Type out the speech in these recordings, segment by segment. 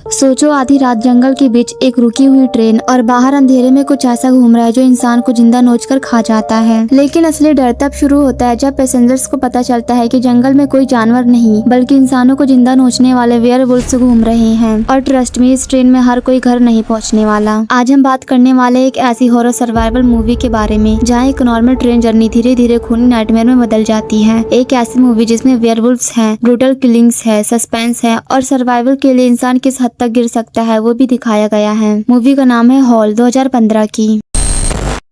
सोचो, आधी रात जंगल के बीच एक रुकी हुई ट्रेन और बाहर अंधेरे में कुछ ऐसा घूम रहा है जो इंसान को जिंदा नोचकर खा जाता है। लेकिन असली डर तब शुरू होता है जब पैसेंजर्स को पता चलता है कि जंगल में कोई जानवर नहीं बल्कि इंसानों को जिंदा नोचने वाले वेयरवुल्फ्स घूम रहे हैं। और ट्रस्ट में, इस ट्रेन में हर कोई घर नहीं पहुँचने वाला। आज हम बात करने वाले एक ऐसी हॉरर सर्वाइवल मूवी के बारे में जहाँ एक नॉर्मल ट्रेन जर्नी धीरे धीरे खूनी नाइटमेयर में बदल जाती है। एक ऐसी मूवी जिसमें वेयरवुल्फ्स हैं, ब्रूटल किलिंग्स है, सस्पेंस है और सर्वाइवल के लिए इंसान किस हद तक गिर सकता है वो भी दिखाया गया है। मूवी का नाम है हॉल, 2015 की।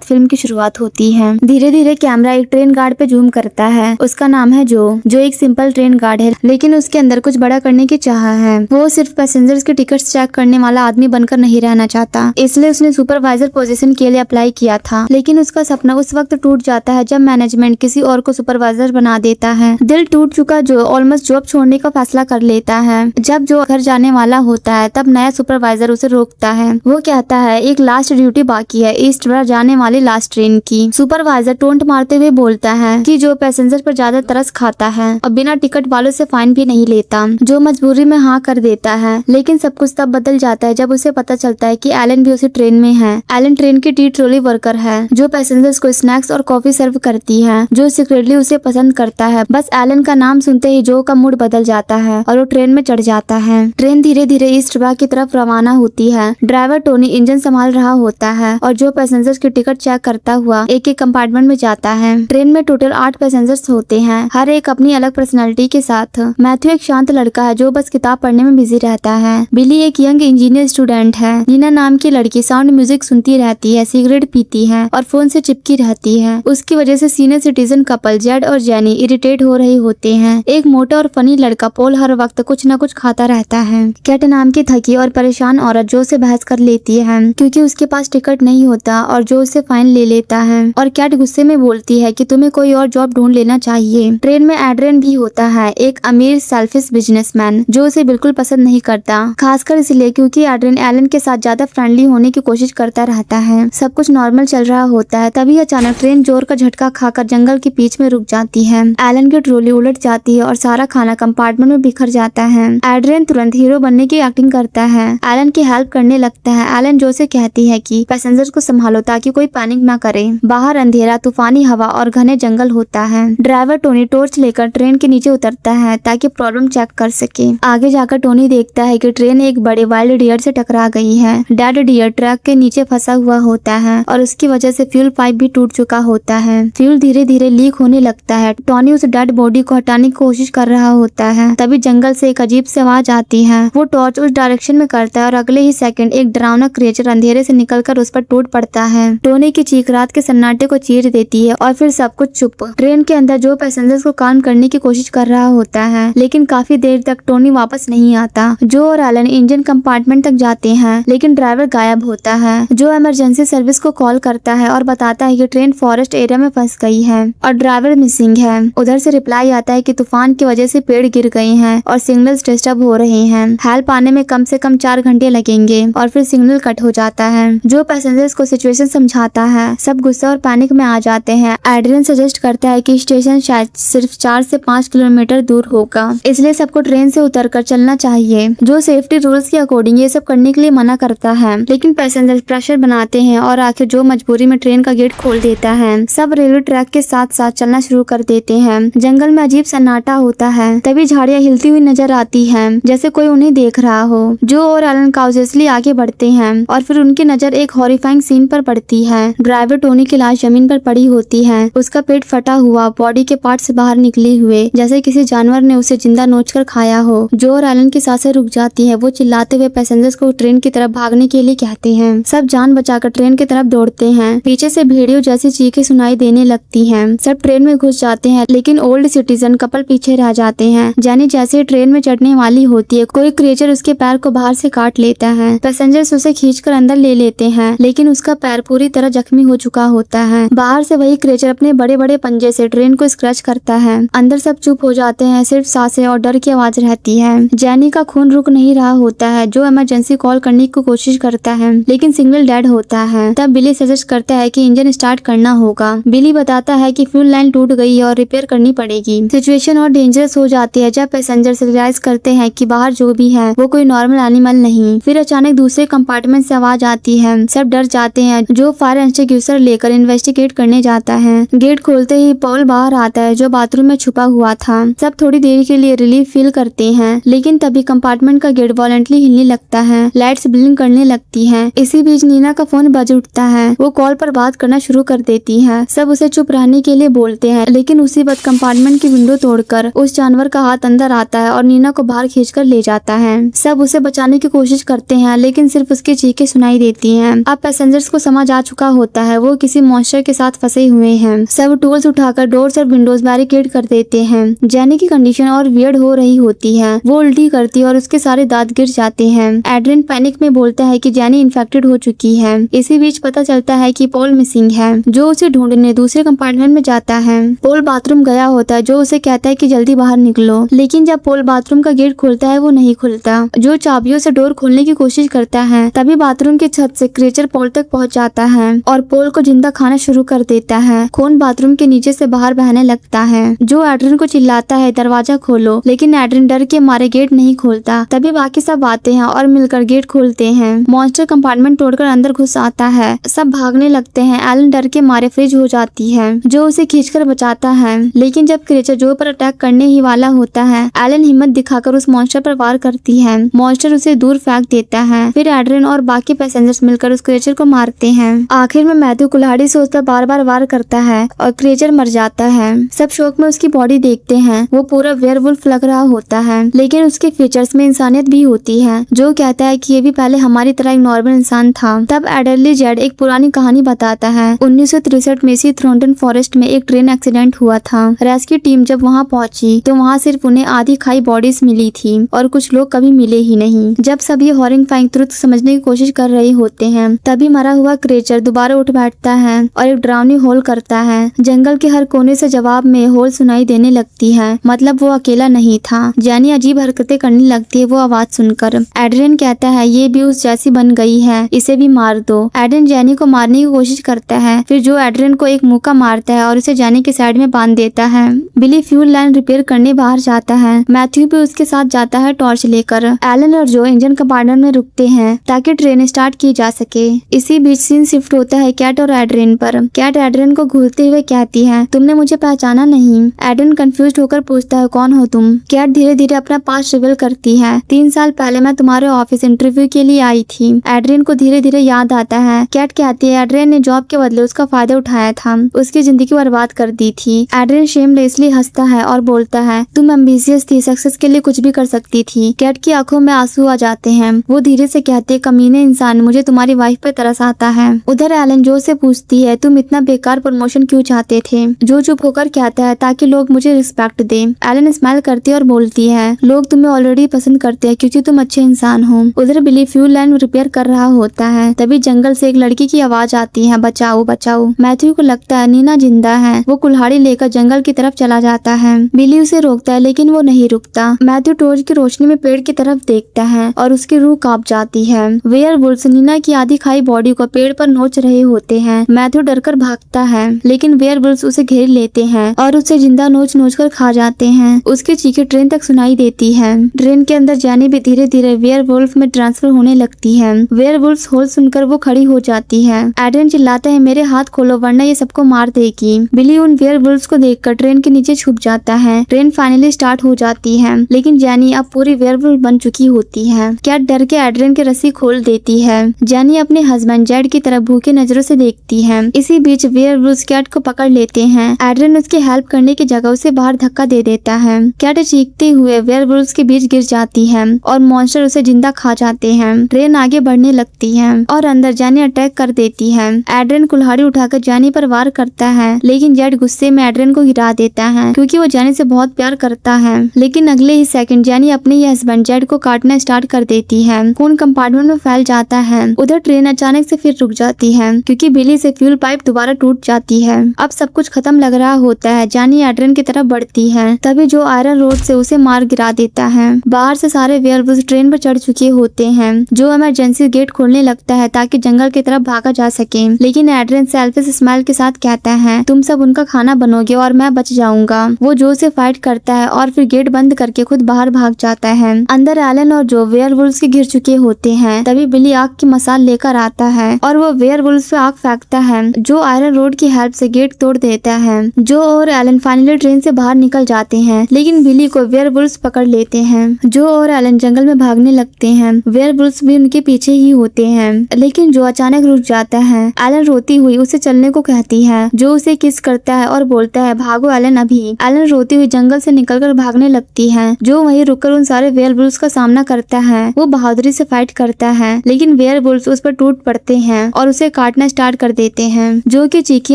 फिल्म की शुरुआत होती है। धीरे धीरे कैमरा एक ट्रेन गार्ड पे जूम करता है। उसका नाम है जो एक सिंपल ट्रेन गार्ड है, लेकिन उसके अंदर कुछ बड़ा करने की चाह है। वो सिर्फ पैसेंजर्स के टिकट्स चेक करने वाला आदमी बनकर नहीं रहना चाहता, इसलिए उसने सुपरवाइजर पोजीशन के लिए अप्लाई किया था। लेकिन उसका सपना उस वक्त टूट जाता है जब मैनेजमेंट किसी और को सुपरवाइजर बना देता है। दिल टूट चुका जो ऑलमोस्ट जॉब छोड़ने का फैसला कर लेता है। जब जो घर जाने वाला होता है तब नया सुपरवाइजर उसे रोकता है। वो कहता है एक लास्ट ड्यूटी बाकी है, ईस्ट जाने वाली लास्ट ट्रेन की। सुपरवाइजर टोंट मारते हुए बोलता है कि जो पैसेंजर पर ज्यादा तरस खाता है और बिना टिकट वालों से फाइन भी नहीं लेता। जो मजबूरी में हाँ कर देता है। लेकिन सब कुछ तब बदल जाता है जब उसे पता चलता है कि एलन भी उसी ट्रेन में है। एलन ट्रेन की टी ट्रॉली वर्कर है जो पैसेंजर्स को स्नैक्स और कॉफी सर्व करती है, जो सीक्रेटली उसे पसंद करता है। बस एलन का नाम सुनते ही जो का मूड बदल जाता है और वो ट्रेन में चढ़ जाता है। ट्रेन धीरे धीरे ईस्ट की तरफ रवाना होती है। ड्राइवर टोनी इंजन संभाल रहा होता है और जो पैसेंजर्स की टिकट चेक करता हुआ एक एक कंपार्टमेंट में जाता है। ट्रेन में टोटल 8 पैसेंजर्स होते हैं, हर एक अपनी अलग पर्सनालिटी के साथ। मैथ्यू एक शांत लड़का है जो बस किताब पढ़ने में बिजी रहता है। बिली एक यंग इंजीनियर स्टूडेंट है। नीना नाम की लड़की साउंड म्यूजिक सुनती रहती है, सिगरेट पीती है और फोन से चिपकी रहती है। उसकी वजह से सीनियर सिटीजन कपल जेड और जेनी इरिटेट हो रहे होते हैं। एक मोटा और फनी लड़का पॉल हर वक्त कुछ न कुछ खाता रहता है। कैट नाम की थकी और परेशान औरत जो से बहस कर लेती है क्योंकि उसके पास टिकट नहीं होता और जो उसे फाइन ले लेता है। और कैट गुस्से में बोलती है कि तुम्हें कोई और जॉब ढूंढ लेना चाहिए। ट्रेन में एड्रियन भी होता है, एक अमीर सेल्फिश बिजनेसमैन जो उसे बिल्कुल पसंद नहीं करता, खासकर इसलिए क्योंकि एड्रियन एलन के साथ ज्यादा फ्रेंडली होने की कोशिश करता रहता है। सब कुछ नॉर्मल चल रहा होता है, तभी अचानक ट्रेन जोर का झटका खाकर जंगल के बीच में रुक जाती है। एलन की ट्रॉली उलट जाती है और सारा खाना कंपार्टमेंट में बिखर जाता है। एड्रियन तुरंत हीरो बनने की एक्टिंग करता है, एलन की हेल्प करने लगता है। एलन जो से कहती है कि पैसेंजर्स को संभालो ताकि कोई पैनिक ना करे। बाहर अंधेरा, तूफानी हवा और घने जंगल होता है। ड्राइवर टोनी टॉर्च लेकर ट्रेन के नीचे उतरता है ताकि प्रॉब्लम चेक कर सके। आगे जाकर टोनी देखता है कि ट्रेन एक बड़े वाइल्ड डियर से टकरा गई है। डेड डियर ट्रक के नीचे फंसा हुआ होता है और उसकी वजह से फ्यूल पाइप भी टूट चुका होता है। फ्यूल धीरे धीरे लीक होने लगता है। टोनी उस डेड बॉडी को हटाने की कोशिश कर रहा होता है, तभी जंगल से एक अजीब सी आवाज आती है। वो टॉर्च उस डायरेक्शन में करता है और अगले ही सेकंड एक डरावना क्रिएचर अंधेरे से निकलकर उस पर टूट पड़ता है। टोनी की चीख रात के सन्नाटे को चीर देती है और फिर सब कुछ चुप। ट्रेन के अंदर जो पैसेंजर्स को काम करने की कोशिश कर रहा होता है, लेकिन काफी देर तक टोनी वापस नहीं आता। जो और एलन इंजन कंपार्टमेंट तक जाते हैं, लेकिन ड्राइवर गायब होता है। जो इमरजेंसी सर्विस को कॉल करता है और बताता है कि ट्रेन फॉरेस्ट एरिया में फंस गई है और ड्राइवर मिसिंग है। उधर से रिप्लाई आता है कि तूफान की वजह से पेड़ गिर गए हैं और सिग्नल्स डिस्टर्ब हो रहे हैं। हेल्प आने में कम से कम 4 घंटे लगेंगे और फिर सिग्नल कट हो जाता है। जो पैसेंजर्स को सिचुएशन समझाता है, सब गुस्सा और पैनिक में आ जाते हैं। एड्रियन सजेस्ट करता है कि स्टेशन शायद सिर्फ 4 से 5 किलोमीटर दूर होगा, इसलिए सबको ट्रेन से उतरकर चलना चाहिए। जो सेफ्टी रूल्स के अकॉर्डिंग ये सब करने के लिए मना करता है, लेकिन पैसेंजर प्रेशर बनाते हैं और आखिर जो मजबूरी में ट्रेन का गेट खोल देता है। सब रेलवे ट्रैक के साथ साथ चलना शुरू कर देते हैं। जंगल में अजीब सन्नाटा होता है, तभी झाड़ियाँ हिलती हुई नजर आती है जैसे कोई उन्हें देख रहा हो। जो और एलन काउजेसली आगे बढ़ते हैं और फिर उनकी नजर एक हॉरिफाइंग सीन पर पड़ती है। ड्राइवर टोनी की लाश जमीन पर पड़ी होती है, उसका पेट फटा हुआ, बॉडी के पार्ट्स बाहर निकले हुए जैसे किसी जानवर ने उसे जिंदा नोचकर खाया हो। जो और एलन की सांसें रुक जाती है। वो चिल्लाते हुए पैसेंजर्स को ट्रेन की तरफ भागने के लिए कहते हैं। सब जान बचाकर ट्रेन की तरफ दौड़ते हैं। पीछे से भेड़ियों जैसी चीखें सुनाई देने लगती हैं। सब ट्रेन में घुस जाते हैं, लेकिन ओल्ड सिटीजन कपल पीछे रह जाते हैं। जेनी जैसे ट्रेन में चढ़ने वाली होती है, कोई क्रिएचर उसके पैर को बाहर से काट लेता है। पैसेंजर्स उसे खींचकर अंदर ले लेते हैं, लेकिन उसका पैर पूरी तरह तरह जख्मी हो चुका होता है। बाहर से वही क्रिएचर अपने बड़े बड़े पंजे से ट्रेन को स्क्रैच करता है। अंदर सब चुप हो जाते हैं, सिर्फ सांसें और डर की आवाज रहती है। जैनी का खून रुक नहीं रहा होता है, जो इमरजेंसी कॉल करने की कोशिश करता है, लेकिन सिग्नल डेड होता है। तब बिली सजेस्ट करता है कि इंजन स्टार्ट करना होगा। बिली बताता है कि फ्यूल लाइन टूट गई है और रिपेयर करनी पड़ेगी। सिचुएशन और डेंजरस हो जाती है जब पैसेंजर्स रियलाइज करते हैं कि बाहर जो भी है वो कोई नॉर्मल एनिमल नहीं। फिर अचानक दूसरे कंपार्टमेंट से आवाज आती है, सब डर जाते हैं। जो फायर एक्सटिंग्विशर लेकर इन्वेस्टिगेट करने जाता है। गेट खोलते ही पॉल बाहर आता है, जो बाथरूम में छुपा हुआ था। सब थोड़ी देर के लिए रिलीफ फील करते हैं, लेकिन तभी कंपार्टमेंट का गेट वॉलेंटली हिलने लगता है, लाइट्स ब्लिंक करने लगती हैं। इसी बीच नीना का फोन बज उठता है। वो कॉल पर बात करना शुरू कर देती है। सब उसे चुप रहने के लिए बोलते हैं, लेकिन उसी वक्त कंपार्टमेंट की विंडो तोड़कर उस जानवर का हाथ अंदर आता है और नीना को बाहर खींचकर ले जाता है। सब उसे बचाने की कोशिश करते हैं, लेकिन सिर्फ उसकी चीखें सुनाई देती हैं। अब पैसेंजर्स को समझ आ चुका होता है वो किसी मॉन्स्टर के साथ फंसे हुए हैं। सब टूल्स उठाकर डोर्स और विंडोज बैरिकेड कर देते हैं। जेनी की कंडीशन और वियर्ड हो रही होती है। वो उल्टी करती है और उसके सारे दांत गिर जाते हैं। एड्रिन पैनिक में बोलता है कि जेनी इन्फेक्टेड हो चुकी है। इसी बीच पता चलता है कि पॉल मिसिंग है, जो उसे ढूंढने दूसरे कंपार्टमेंट में जाता है। पॉल बाथरूम गया होता है, जो उसे कहता है कि जल्दी बाहर निकलो, लेकिन जब पॉल बाथरूम का गेट खोलता है वो नहीं खुलता। जो चाबियों से डोर खोलने की कोशिश करता है, तभी बाथरूम की छत से क्रिएचर पॉल तक पहुंच जाता है और पॉल को जिंदा खाना शुरू कर देता है। खून बाथरूम के नीचे से बाहर बहने लगता है। जो एड्रिन को चिल्लाता है दरवाजा खोलो, लेकिन एड्रिन डर के मारे गेट नहीं खोलता। तभी बाकी सब आते हैं और मिलकर गेट खोलते हैं। मॉन्स्टर कंपार्टमेंट तोड़कर अंदर घुस आता है। सब भागने लगते हैं। एलन डर के मारे फ्रीज हो जाती है, जो उसे खींचकर बचाता है। लेकिन जब क्रिएचर जो पर अटैक करने ही वाला होता है, एलन हिम्मत दिखाकर उस मॉन्स्टर पर वार करती है। मॉन्स्टर उसे दूर फेंक देता है। फिर एड्रिन और बाकी पैसेंजर्स मिलकर उस क्रिएचर को मारते हैं। आखिर में मैथ्यू कुल्हाड़ी से उस पर बार बार वार करता है और क्रिएचर मर जाता है। सब शौक में उसकी बॉडी देखते हैं। वो पूरा वेयरवुल्फ लग रहा होता है, लेकिन उसके फीचर्स में इंसानियत भी होती है। जो कहता है कि ये भी पहले हमारी तरह एक नॉर्मल इंसान था। तब एडरली जेड एक पुरानी कहानी बताता है। 1963 में इसी थ्रोंटन फॉरेस्ट में एक ट्रेन एक्सीडेंट हुआ था। रेस्क्यू टीम जब वहाँ पहुंची तो वहाँ सिर्फ उन्हें आधी खाई बॉडीज मिली थी और कुछ लोग कभी मिले ही नहीं। जब सब ये हॉरिफाइंग ट्रुथ समझने की कोशिश कर रहे होते हैं, तभी मरा हुआ क्रिएचर दोबारा उठ बैठता है और एक डरावनी होल करता है। जंगल के हर कोने से जवाब में होल सुनाई देने लगती है, मतलब वो अकेला नहीं था। जेनी अजीब हरकतें करने लगती है वो आवाज सुनकर। एड्रियन कहता है ये भी उस जैसी बन गई है, इसे भी मार दो। एड्रियन जेनी को मारने की कोशिश करता है, फिर जो एड्रियन को एक मुक्का मारता है और उसे जेनी के साइड में बांध देता है। बिली फ्यूल लाइन रिपेयर करने बाहर जाता है। मैथ्यू भी उसके साथ जाता है टॉर्च लेकर। एलन और जो इंजन कंपार्टमेंट में रुकते हैं ताकि ट्रेन स्टार्ट की जा सके। इसी बीच सीन शिफ्ट होता है कैट और एड्रियन पर। कैट एड्रियन को घूरते हुए कहती है तुमने मुझे पहचाना नहीं। एड्रियन कंफ्यूज होकर पूछता है कौन हो तुम। कैट धीरे धीरे अपना पास्ट रिवील करती है। 3 साल पहले मैं तुम्हारे ऑफिस इंटरव्यू के लिए आई थी। एड्रियन को धीरे धीरे याद आता है। कैट कहती है एड्रियन ने जॉब के बदले उसका फायदा उठाया था, उसकी जिंदगी बर्बाद कर दी थी। एड्रियन शेमलेसली हंसता है और बोलता है तुम एम्बिशियस थी, सक्सेस के लिए कुछ भी कर सकती थी। कैट की आंखों में आंसू आ जाते हैं। वो धीरे से कहती है कमीने इंसान, मुझे तुम्हारी वाइफ पर तरस आता है। उधर एलन जो से पूछती है तुम इतना बेकार प्रमोशन क्यों चाहते थे। जो चुप होकर कहता है ताकि लोग मुझे रिस्पेक्ट दे। एलन स्माइल करती है और बोलती है लोग तुम्हें ऑलरेडी पसंद करते हैं क्योंकि तुम अच्छे इंसान हो। उधर बिली फ्यूल लाइन रिपेयर कर रहा होता है। तभी जंगल से एक लड़की की आवाज आती है बचाओ बचाओ। मैथ्यू को लगता है नीना जिंदा है। वो कुल्हाड़ी लेकर जंगल की तरफ चला जाता है। बिली उसे रोकता है, लेकिन वो नहीं रुकता। मैथ्यू टॉर्च की रोशनी में पेड़ की तरफ देखता है और उसकी रूह कांप जाती है। वेयरवुल्व्स नीना की आधी खाई बॉडी को पेड़ पर नोच रहे होते हैं। मैथ्यू डरकर भागता है, लेकिन वेयरवुल्व्स उसे घेर लेते हैं और उसे जिंदा नोच नोच कर खा जाते हैं। उसकी चीखें ट्रेन तक सुनाई देती है। ट्रेन के अंदर जेनी भी धीरे धीरे वेयरवुल्फ में ट्रांसफर होने लगती है। वेयरवुल्व्स होल सुनकर वो खड़ी हो जाती है। एड्रियन चिल्लाता है मेरे हाथ खोलो वरना ये सबको मार देगी। बिली उन वेयरवुल्व्स को देखकर ट्रेन के नीचे छुप जाता है। ट्रेन फाइनली स्टार्ट हो जाती है, लेकिन जेनी अब पूरी वेयरवुल्फ बन चुकी होती है। कैट डर के एड्रियन की रस्सी खोल देती है। जेनी अपने हस्बैंड जेड की तरफ भूखे नजरों से देखती है। इसी बीच वेयरवुल्व्स कैट को पकड़ लेते हैं। एड्रियन उसकी हेल्प करने की जगह उसे बाहर धक्का दे देता है। कैट चीखते हुए वेयरवुल्व्स के बीच गिर जाती है और मॉन्स्टर उसे जिंदा खा जाते हैं। ट्रेन आगे बढ़ने लगती है और अंदर जेनी अटैक कर देती है। एड्रियन कुल्हाड़ी उठाकर जेनी पर वार करता है, लेकिन जेड गुस्से में एड्रियन को गिरा देता है क्योंकि वो जेनी से बहुत प्यार करता है। लेकिन अगले ही सेकंड जेनी अपने ही हस्बैंड जेड को काटना स्टार्ट कर देती है। खून कंपार्टमेंट में फैल जाता है। उधर ट्रेन अचानक से फिर रुक जाती है क्योंकि बिली से फ्यूल पाइप दोबारा टूट जाती है। अब सब कुछ खत्म लग रहा होता है। जानी एड्रियन की तरफ बढ़ती है, तभी जो आयरन रोड से उसे मार गिरा देता है। बाहर से सारे वेयरवुल्व्स ट्रेन पर चढ़ चुके होते हैं। जो इमरजेंसी गेट खोलने लगता है ताकि जंगल की तरफ भागा जा सके, लेकिन एड्रियन सेल्फिश स्माइल के साथ कहता है तुम सब उनका खाना बनोगे और मैं बच जाऊंगा। वो जो से फाइट करता है और फिर गेट बंद करके खुद बाहर भाग जाता है। अंदर एलन और जो वेयरवुल्व्स के घिर चुके होते हैं। तभी बिली आग की मसाल लेकर आता है और वो वेयरवुल्व्स पे आग फेंकता है। जो आयरन रोड की हेल्प से गेट तोड़ देता है। जो और एलन फाइनली ट्रेन से बाहर निकल जाते हैं, लेकिन बिली को वेयरवुल्व्स पकड़ लेते हैं। जो और एलन जंगल में भागने लगते हैं। वेयरवुल्व्स भी उनके पीछे ही होते हैं, लेकिन जो अचानक रुक जाता है। एलन रोती हुई उसे चलने को कहती है। जो उसे किस करता है और बोलता है भागो एलन अभी। एलन रोती हुई जंगल से निकलकर भागने लगती है। जो वहीं रुककर उन सारे वेयरवुल्व्स का सामना करता है। वो बहादुरी से फाइट करता है, लेकिन वेयरवुल्व्स उस पर टूट पड़ते हैं और उसे काटना स्टार्ट कर देते हैं। जो की चीखी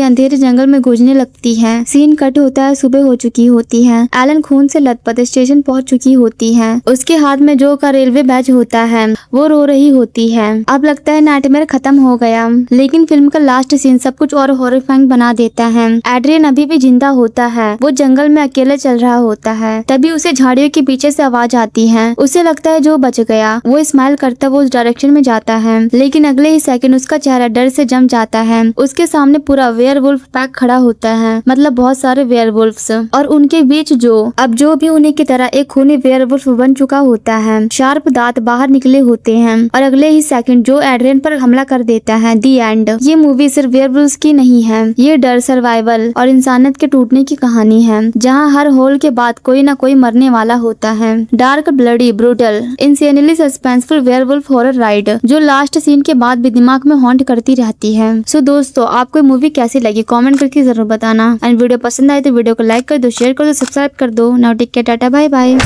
अंधेरे जंगल में गूंजने लगती है। सीन कट होता है, सुबह हो चुकी होती है। एलन खून से लथपथ स्टेशन पहुंच चुकी होती है। उसके हाथ में जो का रेलवे बैज होता है। वो रो रही होती है। अब लगता है नाइटमेयर खत्म हो गया, लेकिन फिल्म का लास्ट सीन सब कुछ और हॉरिफाइंग बना देता है। एड्रियन अभी भी जिंदा होता है। वो जंगल में अकेले चल रहा होता है। तभी उसे झाड़ियों के पीछे से आवाज आती है। उसे लगता है जो बच गया। वो स्माइल करता वो उस डायरेक्शन में जाता है, लेकिन अगले ही सेकंड उसका चेहरा डर से जम जाता है। उसके सामने पूरा वेयरवुल्फ पैक खड़ा होता है, मतलब बहुत सारे वेयरवुल्फ्स, और उनके बीच जो भी उन्हीं की तरह एक खूनी वेयरवुल्फ बन चुका होता है। शार्प दांत बाहर निकले होते हैं और अगले ही सेकंड जो एड्रियन पर हमला कर देता है। दी एंड। ये मूवी सिर्फ वेयरवुल्व्स की नहीं है, ये डर, सर्वाइवल और इंसानियत के टूटने की कहानी है, जहाँ हर होल के बाद कोई ना कोई मरने वाला होता है। Dark, bloody, brutal, insanely suspenseful werewolf horror ride जो लास्ट सीन के बाद भी दिमाग में हॉन्ट करती रहती है। सो दोस्तों, आपको मूवी कैसी लगी कमेंट करके जरूर बताना। एंड वीडियो पसंद आए तो वीडियो को लाइक कर दो, शेयर कर दो, सब्सक्राइब कर दो। Now take care, tata, bye bye.